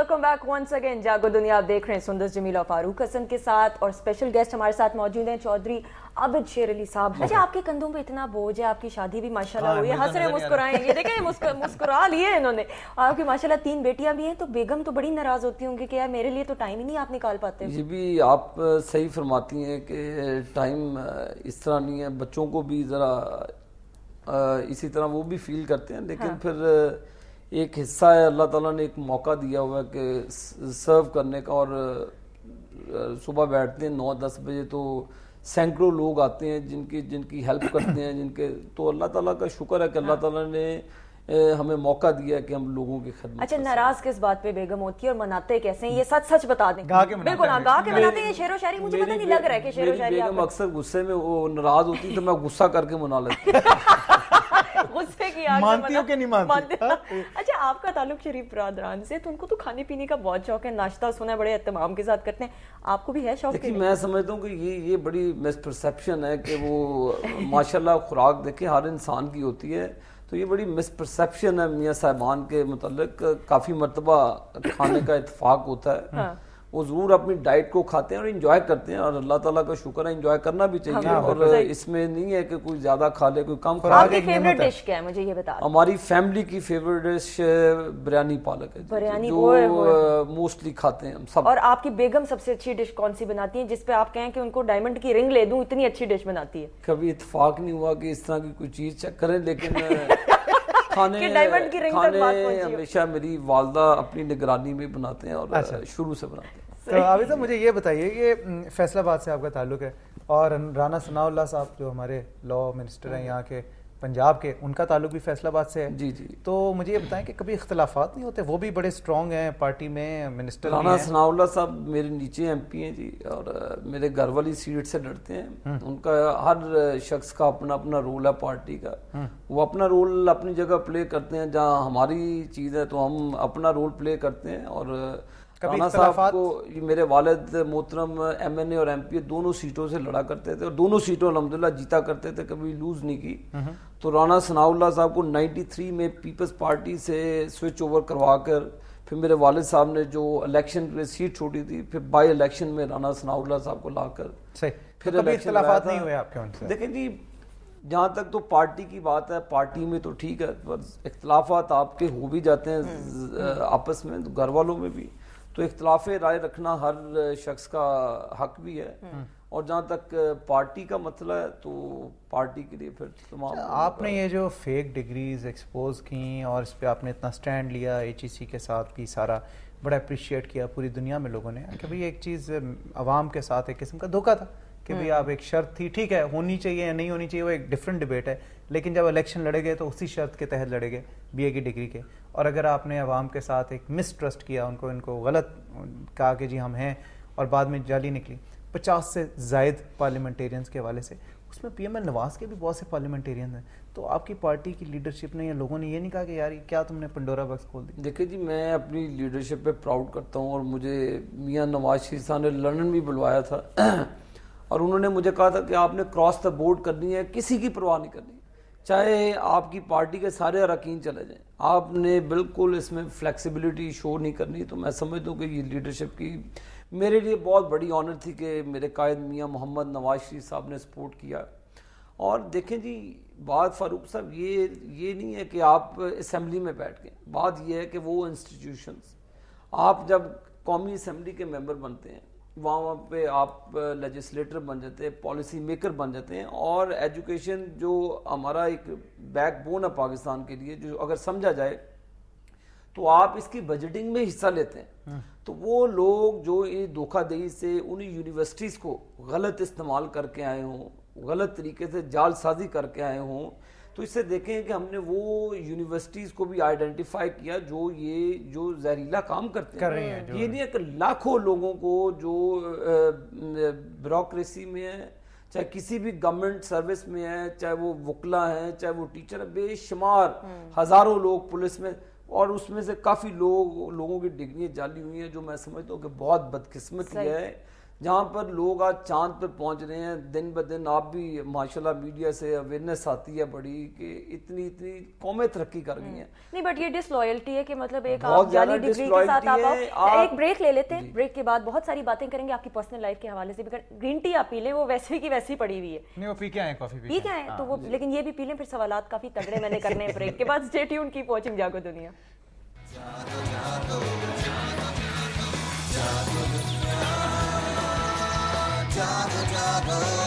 Welcome back once again. जागो दुनिया आप देख रहे हैं सुंदर जमील और फारूक हसन के साथ, और स्पेशल गेस्ट हमारे साथ मौजूद हैं चौधरी आबिद शेर अली साहब। अच्छा, आपके कंधों पे इतना बोझ है, आपकी शादी भी माशाल्लाह हुई है, हंस रहे मुस्कुराए, ये देखें मुस्कुरा लिए इन्होंने। आपकी माशाल्लाह 3 बेटियां भी हैं, तो बेगम तो बड़ी नाराज होती होंगी कि यार मेरे लिए तो टाइम ही नहीं आप निकाल पाते। ये भी आप सही फरमाती हैं कि टाइम इस तरह नहीं है, बच्चों को भी ज़रा इसी तरह वो भी फील करते हैं, लेकिन फिर एक हिस्सा है, अल्लाह ताला ने एक मौका दिया हुआ है कि सर्व करने का, और सुबह बैठते हैं 9-10 बजे तो सैकड़ों लोग आते हैं जिनकी हेल्प करते हैं, जिनके तो अल्लाह ताला का शुक्र है कि अल्लाह ताला ने हमें मौका दिया है कि हम लोगों की खिदमत। अच्छा, नाराज किस बात पे बेगम होती है और मनाते कैसे हैं, ये सच सच बता दें। बिल्कुल गा के मनाते हैं, शेरो शायरी मुझे पता नहीं लग रहा है कि शेरो शायरी। बेगम अक्सर गुस्से में वो नाराज होती तो मैं गुस्सा करके मना लेती गुस्से की आग मानती हो कि नहीं मानती? अच्छा, आपका ताल्लुक शरीफ बरादरान से, तो उनको तो खाने पीने का बहुत शौक है, नाश्ता सुना है बड़े एहतमाम के साथ करते हैं, आपको भी है शौक? देखिए, मैं समझता हूँ कि ये बड़ी मिसपरसेप्शन है कि वो माशाल्लाह खुराक देखे हर इंसान की होती है, तो ये बड़ी मिसपरसेप्शन है मियाँ साहिबान के मुतालिक। काफ़ी मरतबा खाने का इत्तेफाक होता है, हाँ। वो ज़रूर अपनी डाइट को खाते हैं और इंजॉय करते हैं, और अल्लाह ताला का शुक्र है, इंजॉय करना भी चाहिए। और इसमें नहीं है कि कोई ज़्यादा खा ले कोई कम खा ले। आपकी फेवरेट डिश क्या है, मुझे ये बता। हमारी फैमिली की फेवरेट डिश बिरयानी पालक है, बिरयानी जो मोस्टली खाते हैं हम सब। और आपकी बेगम सबसे अच्छी डिश कौन सी बनाती है, जिसपे आप कहें कि उनको डायमंड की रिंग ले दूं, इतनी अच्छी डिश बनाती है? कभी इत्तेफाक नहीं हुआ कि इस तरह की कोई चीज़ चेक करें, लेकिन खाने हमेशा मेरी वालदा अपनी निगरानी में बनाते हैं, और शुरू से बनाते हैं। तो अभी तो मुझे ये बताइए, ये फैसलाबाद से आपका ताल्लुक है, और राना सनाउल्लाह साहब जो हमारे लॉ मिनिस्टर हैं यहाँ के पंजाब के, उनका ताल्लुक भी फैसलाबाद से है। जी जी। तो मुझे ये बताएं कि कभी इख्तलाफात नहीं होते? वो भी बड़े स्ट्रॉन्ग हैं पार्टी में, मिनिस्टर राना सनाउल्लाह साहब मेरे नीचे MP हैं जी, और मेरे घर वाली सीट से लड़ते हैं। उनका हर शख्स का अपना अपना रोल है पार्टी का, वो अपना रोल अपनी जगह प्ले करते हैं। जहाँ हमारी चीज़ है तो हम अपना रोल प्ले करते हैं। और राना साहब को मेरे वालिद मोहतरम MNA और MP दोनों सीटों से लड़ा करते थे, और दोनों सीटों अल्हम्दुलिल्लाह जीता करते थे, कभी लूज नहीं की। तो राना सनाउल्लाह साहब को 93 में पीपल्स पार्टी से स्विच ओवर करवा कर, फिर मेरे वालिद साहब ने जो इलेक्शन के लिए सीट छोड़ी थी, फिर बाई इलेक्शन में राना सनाउल्लाह साहब को लाकर फिर कभी इख्तलाफात नहीं हुए आपके उनसे? देखें जी, जहाँ तक तो पार्टी की बात है, पार्टी में तो ठीक है, पर इख्तलाफात आपके हो भी जाते हैं आपस में, तो घर वालों में भी। तो इख्तलाफ राय रखना हर शख्स का हक भी है, और जहाँ तक पार्टी का मसला है तो पार्टी के लिए फिर तमाम। आपने ये जो फेक डिग्रीज एक्सपोज की और इस पर आपने इतना स्टैंड लिया, HEC के साथ भी सारा बड़ा अप्रिशिएट किया पूरी दुनिया में लोगों ने, कि भाई एक चीज़ आवाम के साथ एक किस्म का धोखा था कि भाई आप एक शर्त थी, ठीक है होनी चाहिए या नहीं होनी चाहिए वो एक डिफरेंट डिबेट है, लेकिन जब इलेक्शन लड़े गए तो उसी शर्त के तहत लड़े गए BA की डिग्री के। और अगर आपने आवाम के साथ एक मिसट्रस्ट किया, इनको गलत कहा कि जी हम हैं, और बाद में जाली निकली 50 से ज़ायद पार्लियामेंटेरियंस के हवाले से, उसमें PML नवाज के भी बहुत से पार्लियामेंटेरियंस हैं। तो आपकी पार्टी की लीडरशिप ने या लोगों ने ये नहीं कहा कि यार क्या तुमने पंडोरा बॉक्स खोल दी? देखिए जी, मैं अपनी लीडरशिप पे प्राउड करता हूँ, और मुझे मियाँ नवाज शरीफ साहब ने लंदन भी बुलवाया था और उन्होंने मुझे कहा था कि आपने क्रॉस द बोर्ड करनी है, किसी की परवाह नहीं करनी, चाहे आपकी पार्टी के सारे अरकान चले जाएं, आपने बिल्कुल इसमें फ्लेक्सिबिलिटी शो नहीं करनी। तो मैं समझता हूँ कि ये लीडरशिप की मेरे लिए बहुत बड़ी ऑनर थी कि मेरे कायद मियाँ मोहम्मद नवाज शरीफ साहब ने सपोर्ट किया। और देखें जी, बात फारूक साहब ये नहीं है कि आप असम्बली में बैठ गए, बात ये है कि वो इंस्टीट्यूशंस, आप जब कौमी असम्बली के मेंबर बनते हैं, वहाँ पे आप लेजिस्लेटर बन जाते हैं, पॉलिसी मेकर बन जाते हैं, और एजुकेशन जो हमारा एक बैकबोन है पाकिस्तान के लिए, जो अगर समझा जाए तो आप इसकी बजटिंग में हिस्सा लेते हैं। तो वो लोग जो ये धोखाधड़ी से उन यूनिवर्सिटीज़ को गलत इस्तेमाल करके आए हों, गलत तरीके से जालसाजी करके आए हों, तो इससे देखें कि हमने वो यूनिवर्सिटीज़ को भी आइडेंटिफाई किया जो जहरीला काम करते हैं। ये नहीं है कि लाखों लोगों को जो ब्यूरोक्रेसी में है, चाहे किसी भी गवर्नमेंट सर्विस में है, चाहे वो वकला हैं, चाहे वो टीचर है, बेशुमार हज़ारों लोग पुलिस में, और उसमें से काफ़ी लोगों की डिग्रियाँ जाली हुई हैं, जो मैं समझता हूँ कि बहुत बदकिस्मती है। جہاں پر لوگ آج چاند پر پہنچ رہے ہیں. دن بدن آپ بھی ماشاءاللہ میڈیا سے اویئرنیس آتی ہے بڑی کہ اتنی قومیں ترقی کر گئی ہیں. نہیں بٹ یہ ڈس لائلٹی ہے کہ مطلب ایک آپ جعلی ڈگری کے ساتھ آپ ایک بریک لے لیتے ہیں, بریک کے بعد بہت ساری باتیں کریں گے آپ کی پرسنل لائف کے حوالے سے بھی. گرین ٹی آپ پی لیں, وہ ویسے کی ویسی پڑی ہوئی ہے, نہیں وہ پی کے آئے, کافی پی کے آئے تو وہ, لیکن یہ بھی پی لیں. پھر سوالات کافی تگڑے میں نے کرنے ہیں بریک کے بعد. اسٹے ٹیونڈ, کیپ واچنگ جاگو دنیا. Jago, jago.